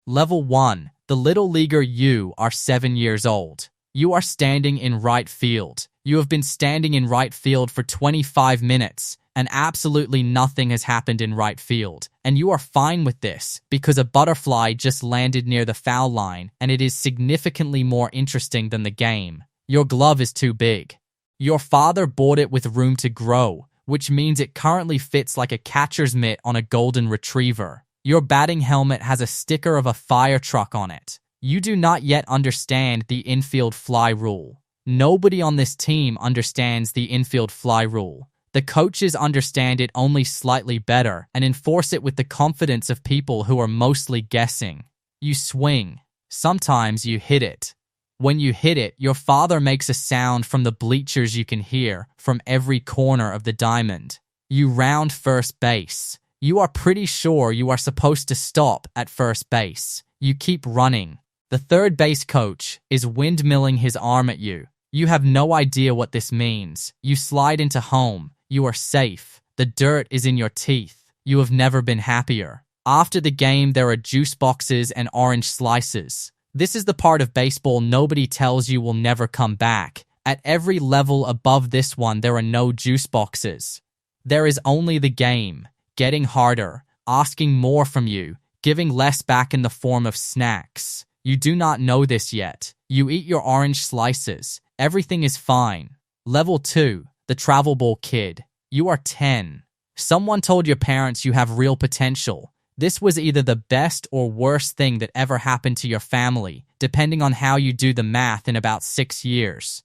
Level 1. The Little Leaguer. You are 7 years old. You are standing in right field. You have been standing in right field for 25 minutes, and absolutely nothing has happened in right field. And you are fine with this, because a butterfly just landed near the foul line, and it is significantly more interesting than the game. Your glove is too big. Your father bought it with room to grow, which means it currently fits like a catcher's mitt on a golden retriever. Your batting helmet has a sticker of a fire truck on it. You do not yet understand the infield fly rule. Nobody on this team understands the infield fly rule. The coaches understand it only slightly better and enforce it with the confidence of people who are mostly guessing. You swing. Sometimes you hit it. When you hit it, your father makes a sound from the bleachers you can hear from every corner of the diamond. You round first base. You are pretty sure you are supposed to stop at first base. You keep running. The third base coach is windmilling his arm at you. You have no idea what this means. You slide into home. You are safe. The dirt is in your teeth. You have never been happier. After the game, there are juice boxes and orange slices. This is the part of baseball nobody tells you will never come back. At every level above this one, there are no juice boxes. There is only the game, getting harder, asking more from you, giving less back in the form of snacks. You do not know this yet. You eat your orange slices. Everything is fine. Level 2, the travel ball kid. You are 10. Someone told your parents you have real potential. This was either the best or worst thing that ever happened to your family, depending on how you do the math in about 6 years.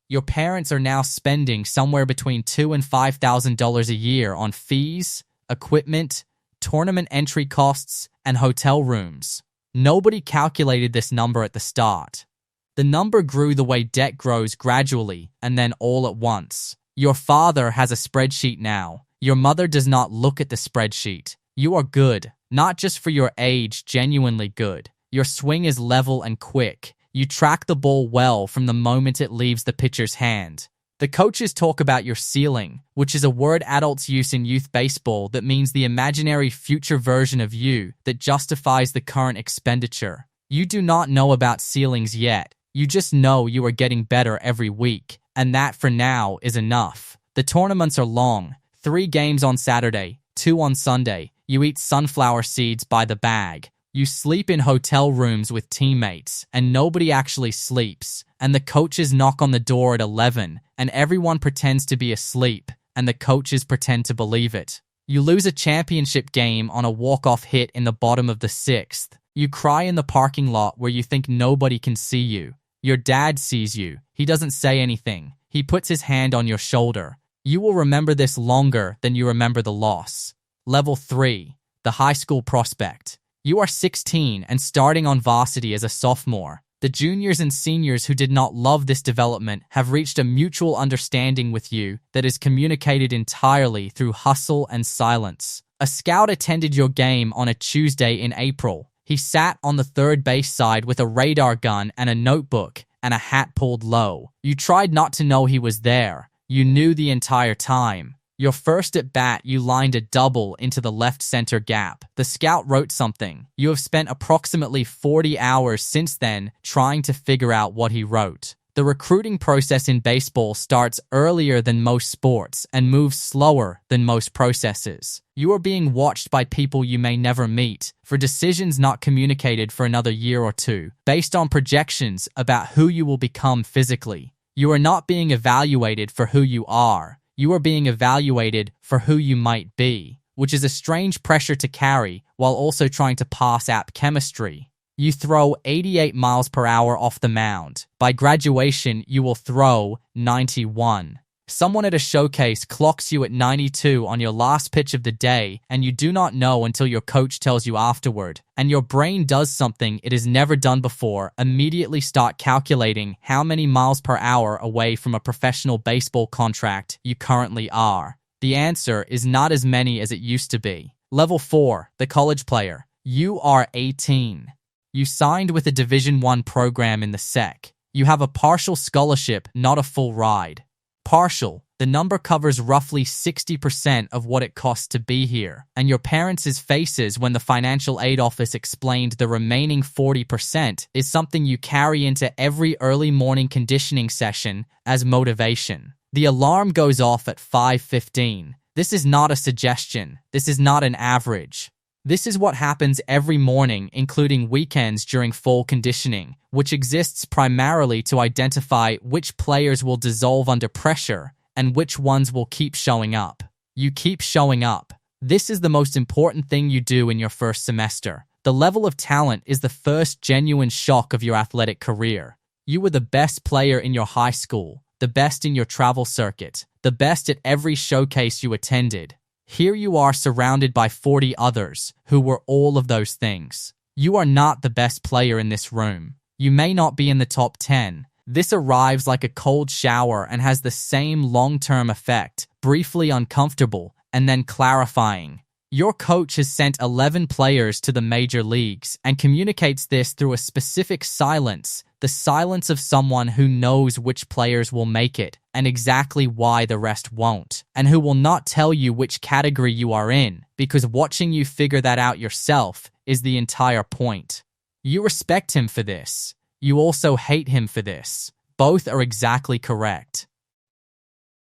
Your parents are now spending somewhere between $2,000 and $5,000 a year on fees, equipment, tournament entry costs, and hotel rooms. Nobody calculated this number at the start. The number grew the way debt grows gradually and then all at once. Your father has a spreadsheet now. Your mother does not look at the spreadsheet. You are good, not just for your age, genuinely good. Your swing is level and quick. You track the ball well from the moment it leaves the pitcher's hand. The coaches talk about your ceiling, which is a word adults use in youth baseball that means the imaginary future version of you that justifies the current expenditure. You do not know about ceilings yet. You just know you are getting better every week, and that for now is enough. The tournaments are long, 3 games on Saturday, 2 on Sunday. You eat sunflower seeds by the bag. You sleep in hotel rooms with teammates, and nobody actually sleeps. And the coaches knock on the door at 11, and everyone pretends to be asleep, and the coaches pretend to believe it. You lose a championship game on a walk-off hit in the bottom of the 6th. You cry in the parking lot where you think nobody can see you. Your dad sees you. He doesn't say anything. He puts his hand on your shoulder. You will remember this longer than you remember the loss. Level 3, the high school prospect. You are 16 and starting on varsity as a sophomore. The juniors and seniors who did not love this development have reached a mutual understanding with you that is communicated entirely through hustle and silence. A scout attended your game on a Tuesday in April. He sat on the third base side with a radar gun and a notebook and a hat pulled low. You tried not to know he was there. You knew the entire time. Your first at bat, you lined a double into the left center gap. The scout wrote something. You have spent approximately 40 hours since then trying to figure out what he wrote. The recruiting process in baseball starts earlier than most sports and moves slower than most processes. You are being watched by people you may never meet for decisions not communicated for another year or two, based on projections about who you will become physically. You are not being evaluated for who you are. You are being evaluated for who you might be, which is a strange pressure to carry while also trying to pass app chemistry. You throw 88 miles per hour off the mound. By graduation, you will throw 91. Someone at a showcase clocks you at 92 on your last pitch of the day, and you do not know until your coach tells you afterward. And your brain does something it has never done before, immediately start calculating how many miles per hour away from a professional baseball contract you currently are. The answer is not as many as it used to be. Level 4, the college player. You are 18. You signed with a Division I program in the SEC. You have a partial scholarship, not a full ride. partial. The number covers roughly 60% of what it costs to be here. And your parents' faces when the financial aid office explained the remaining 40% is something you carry into every early morning conditioning session as motivation. The alarm goes off at 5:15. This is not a suggestion. This is not an average. This is what happens every morning, including weekends during full conditioning, which exists primarily to identify which players will dissolve under pressure and which ones will keep showing up. You keep showing up. This is the most important thing you do in your first semester. The level of talent is the first genuine shock of your athletic career. You were the best player in your high school, the best in your travel circuit, the best at every showcase you attended. Here you are surrounded by 40 others who were all of those things. You are not the best player in this room. You may not be in the top 10. This arrives like a cold shower and has the same long-term effect, briefly uncomfortable and then clarifying. Your coach has sent 11 players to the major leagues and communicates this through a specific silence, the silence of someone who knows which players will make it and exactly why the rest won't, and who will not tell you which category you are in, because watching you figure that out yourself is the entire point. You respect him for this. You also hate him for this. Both are exactly correct.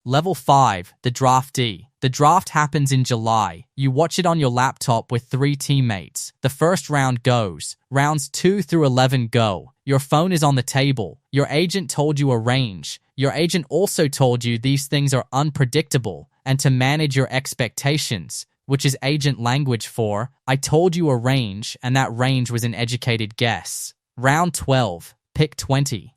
Level 5, the Draftee. The draft happens in July. You watch it on your laptop with 3 teammates. The first round goes. Rounds 2 through 11 go. Your phone is on the table. Your agent told you a range. Your agent also told you these things are unpredictable and to manage your expectations, which is agent language for, I told you a range and that range was an educated guess. Round 12, pick 20.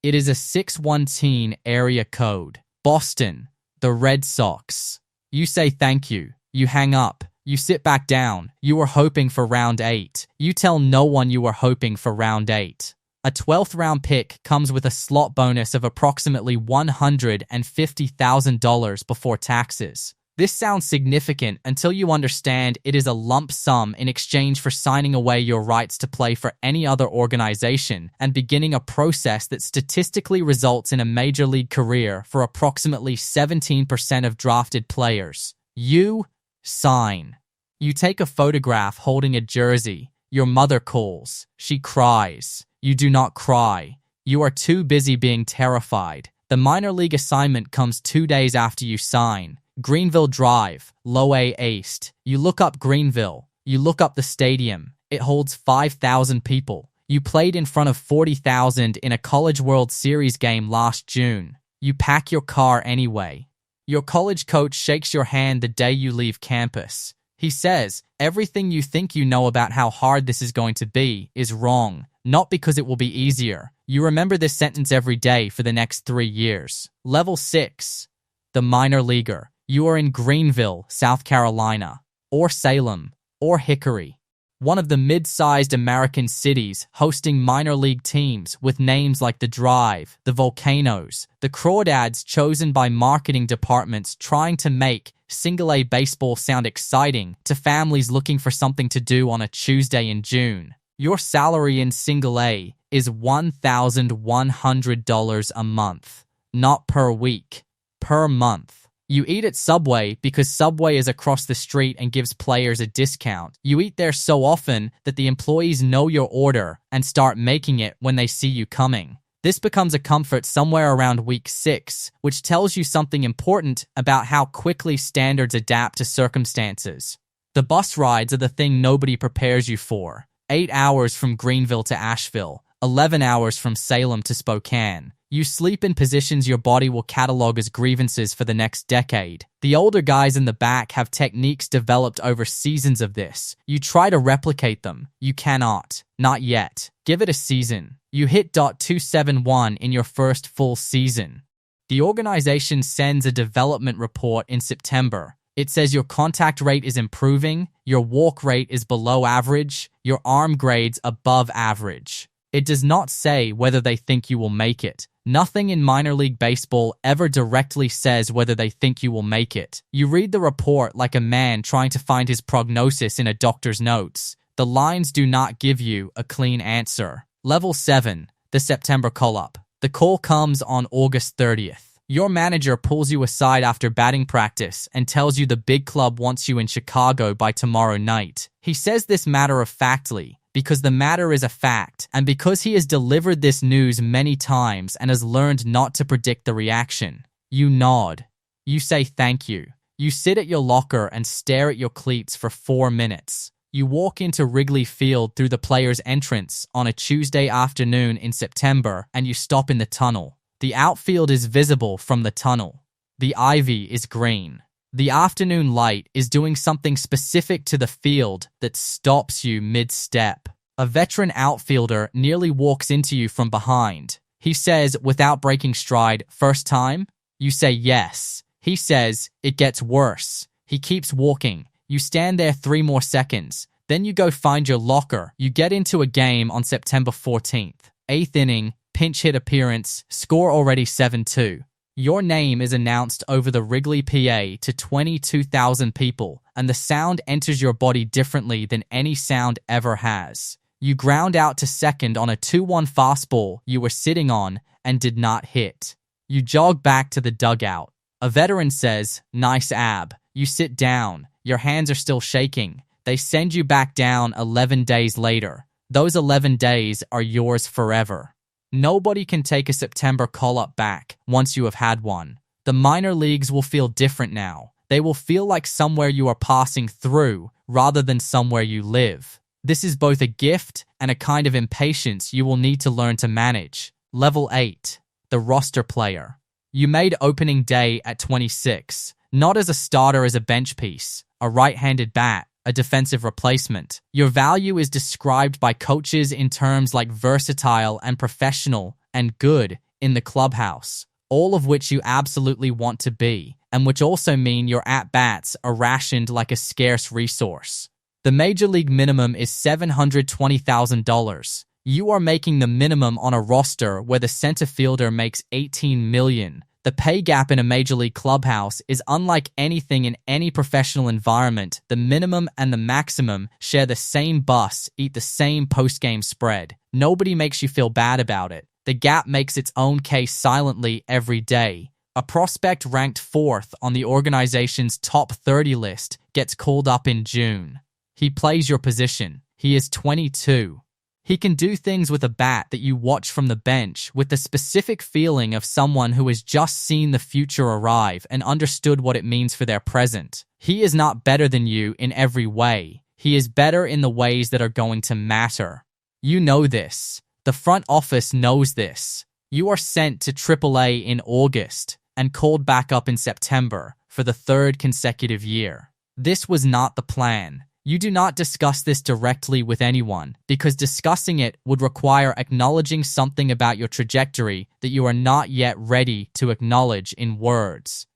It is a 6-1 area code. Boston, the Red Sox. You say thank you. You hang up. You sit back down. You were hoping for round 8. You tell no one you were hoping for round 8. A 12th round pick comes with a slot bonus of approximately $150,000 before taxes. This sounds significant until you understand it is a lump sum in exchange for signing away your rights to play for any other organization and beginning a process that statistically results in a major league career for approximately 17% of drafted players. You sign. You take a photograph holding a jersey. Your mother calls. She cries. You do not cry. You are too busy being terrified. The minor league assignment comes 2 days after you sign. Greenville Drive, Low A East. You look up Greenville. You look up the stadium. It holds 5,000 people. You played in front of 40,000 in a College World Series game last June. You pack your car anyway. Your college coach shakes your hand the day you leave campus. He says, everything you think you know about how hard this is going to be is wrong, not because it will be easier. You remember this sentence every day for the next 3 years. Level 6, the minor leaguer. You are in Greenville, South Carolina, or Salem, or Hickory, one of the mid-sized American cities hosting minor league teams with names like the Drive, the Volcanoes, the Crawdads chosen by marketing departments trying to make single-A baseball sound exciting to families looking for something to do on a Tuesday in June. Your salary in single-A is $1,100 a month, not per week, per month. You eat at Subway because Subway is across the street and gives players a discount. You eat there so often that the employees know your order and start making it when they see you coming. This becomes a comfort somewhere around week 6, which tells you something important about how quickly standards adapt to circumstances. The bus rides are the thing nobody prepares you for. 8 hours from Greenville to Asheville, 11 hours from Salem to Spokane. You sleep in positions your body will catalog as grievances for the next decade. The older guys in the back have techniques developed over seasons of this. You try to replicate them. You cannot. Not yet. Give it a season. You hit .271 in your first full season. The organization sends a development report in September. It says your contact rate is improving, your walk rate is below average, your arm grade's above average. It does not say whether they think you will make it. Nothing in minor league baseball ever directly says whether they think you will make it. You read the report like a man trying to find his prognosis in a doctor's notes. The lines do not give you a clean answer. Level 7, the September call-up. The call comes on August 30th. Your manager pulls you aside after batting practice and tells you the big club wants you in Chicago by tomorrow night. He says this matter-of-factly because the matter is a fact, and because he has delivered this news many times and has learned not to predict the reaction. You nod. You say thank you. You sit at your locker and stare at your cleats for 4 minutes. You walk into Wrigley Field through the player's entrance on a Tuesday afternoon in September, and you stop in the tunnel. The outfield is visible from the tunnel. The ivy is green. The afternoon light is doing something specific to the field that stops you mid-step. A veteran outfielder nearly walks into you from behind. He says, without breaking stride, "First time?" You say yes. He says, "It gets worse." He keeps walking. You stand there 3 more seconds. Then you go find your locker. You get into a game on September 14th. 8th inning, pinch hit appearance, score already 7-2. Your name is announced over the Wrigley PA to 22,000 people, and the sound enters your body differently than any sound ever has. You ground out to second on a 2-1 fastball you were sitting on and did not hit. You jog back to the dugout. A veteran says, "Nice ab." You sit down. Your hands are still shaking. They send you back down 11 days later. Those 11 days are yours forever. Nobody can take a September call-up back once you have had one. The minor leagues will feel different now. They will feel like somewhere you are passing through rather than somewhere you live. This is both a gift and a kind of impatience you will need to learn to manage. Level 8. The roster player. You made opening day at 26, not as a starter, as a bench piece, a right-handed bat, a defensive replacement. Your value is described by coaches in terms like versatile and professional and good in the clubhouse, all of which you absolutely want to be, and which also mean your at-bats are rationed like a scarce resource. The major league minimum is $720,000. You are making the minimum on a roster where the center fielder makes $18 million. The pay gap in a major league clubhouse is unlike anything in any professional environment. The minimum and the maximum share the same bus, eat the same post-game spread. Nobody makes you feel bad about it. The gap makes its own case silently every day. A prospect ranked 4th on the organization's top 30 list gets called up in June. He plays your position. He is 22. He can do things with a bat that you watch from the bench with the specific feeling of someone who has just seen the future arrive and understood what it means for their present. He is not better than you in every way. He is better in the ways that are going to matter. You know this. The front office knows this. You are sent to AAA in August and called back up in September for the 3rd consecutive year. This was not the plan. You do not discuss this directly with anyone, because discussing it would require acknowledging something about your trajectory that you are not yet ready to acknowledge in words.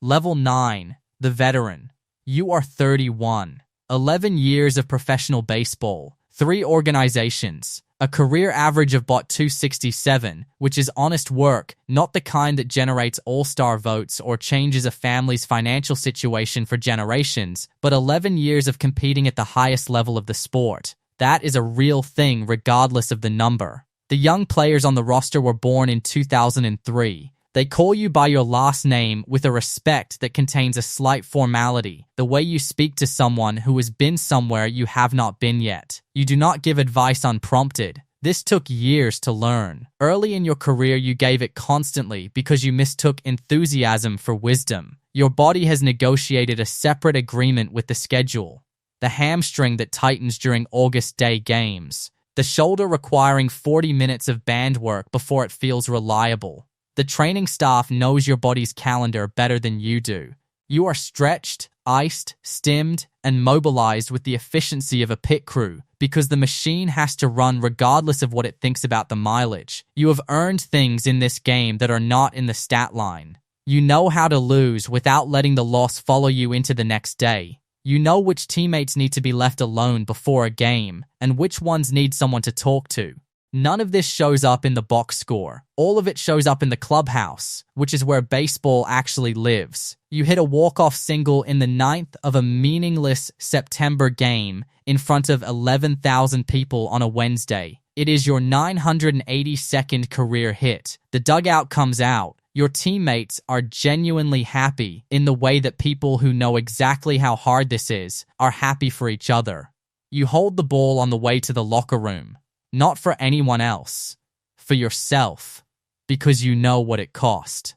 Level 9. The veteran. You are 31. 11 years of professional baseball. 3 organizations. A career average of about .267, which is honest work, not the kind that generates all-star votes or changes a family's financial situation for generations, but 11 years of competing at the highest level of the sport. That is a real thing regardless of the number. The young players on the roster were born in 2003. They call you by your last name with a respect that contains a slight formality, the way you speak to someone who has been somewhere you have not been yet. You do not give advice unprompted. This took years to learn. Early in your career, you gave it constantly because you mistook enthusiasm for wisdom. Your body has negotiated a separate agreement with the schedule. The hamstring that tightens during August day games. The shoulder requiring 40 minutes of band work before it feels reliable. The training staff knows your body's calendar better than you do. You are stretched, iced, stimmed, and mobilized with the efficiency of a pit crew because the machine has to run regardless of what it thinks about the mileage. You have earned things in this game that are not in the stat line. You know how to lose without letting the loss follow you into the next day. You know which teammates need to be left alone before a game and which ones need someone to talk to. None of this shows up in the box score. All of it shows up in the clubhouse, which is where baseball actually lives. You hit a walk-off single in the 9th of a meaningless September game in front of 11,000 people on a Wednesday. It is your 982nd career hit. The dugout comes out. Your teammates are genuinely happy in the way that people who know exactly how hard this is are happy for each other. You hold the ball on the way to the locker room, not for anyone else, for yourself, because you know what it cost.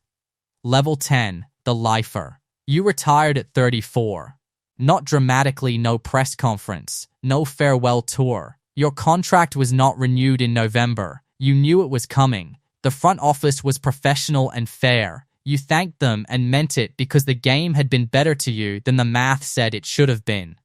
Level 10, the lifer. You retired at 34. Not dramatically, no press conference, no farewell tour. Your contract was not renewed in November. You knew it was coming. The front office was professional and fair. You thanked them and meant it because the game had been better to you than the math said it should have been.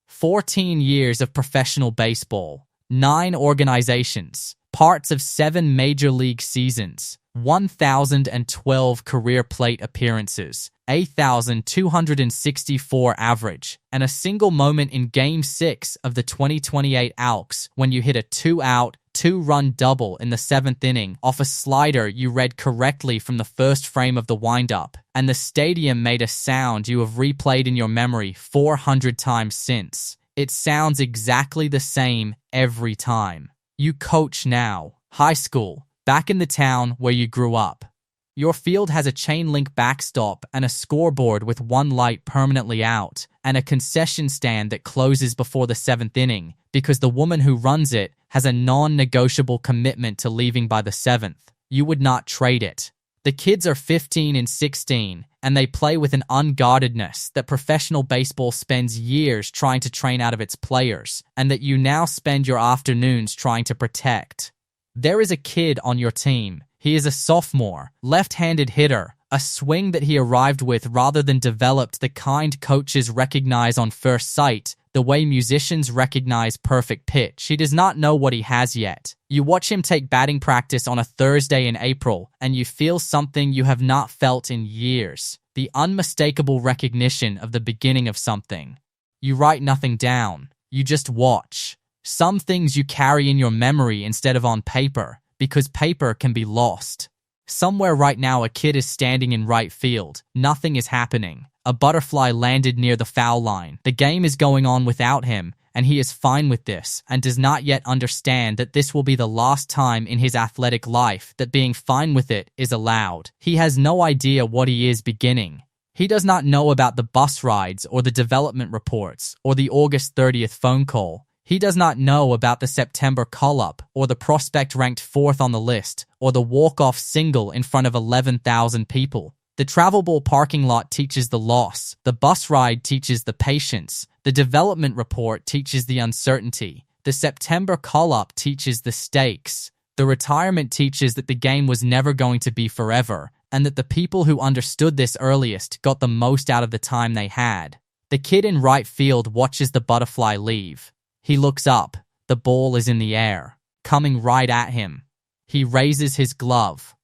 14 years of professional baseball, 9 organizations, parts of 7 major league seasons, 1,012 career plate appearances, 8,264 average, and a single moment in Game 6 of the 2028 Alks when you hit a 2-out, 2-run double in the 7th inning off a slider you read correctly from the first frame of the windup, and the stadium made a sound you have replayed in your memory 400 times since. It sounds exactly the same every time. You coach now, high school, back in the town where you grew up. Your field has a chain-link backstop and a scoreboard with one light permanently out, and a concession stand that closes before the 7th inning because the woman who runs it has a non-negotiable commitment to leaving by the 7th. You would not trade it. The kids are 15 and 16, and they play with an unguardedness that professional baseball spends years trying to train out of its players, and that you now spend your afternoons trying to protect. There is a kid on your team. He is a sophomore, left-handed hitter, a swing that he arrived with rather than developed the kind coaches recognize on first sight, the way musicians recognize perfect pitch. He does not know what he has yet. You watch him take batting practice on a Thursday in April, and you feel something you have not felt in years, the unmistakable recognition of the beginning of something. You write nothing down. You just watch. Some things you carry in your memory instead of on paper, because paper can be lost. Somewhere right now a kid is standing in right field. Nothing is happening. A butterfly landed near the foul line. The game is going on without him, and he is fine with this and does not yet understand that this will be the last time in his athletic life that being fine with it is allowed. He has no idea what he is beginning. He does not know about the bus rides or the development reports or the August 30th phone call. He does not know about the September call-up or the prospect ranked 4th on the list or the walk-off single in front of 11,000 people. The travel ball parking lot teaches the loss. The bus ride teaches the patience. The development report teaches the uncertainty. The September call-up teaches the stakes. The retirement teaches that the game was never going to be forever, and that the people who understood this earliest got the most out of the time they had. The kid in right field watches the butterfly leave. He looks up. The ball is in the air, coming right at him. He raises his glove.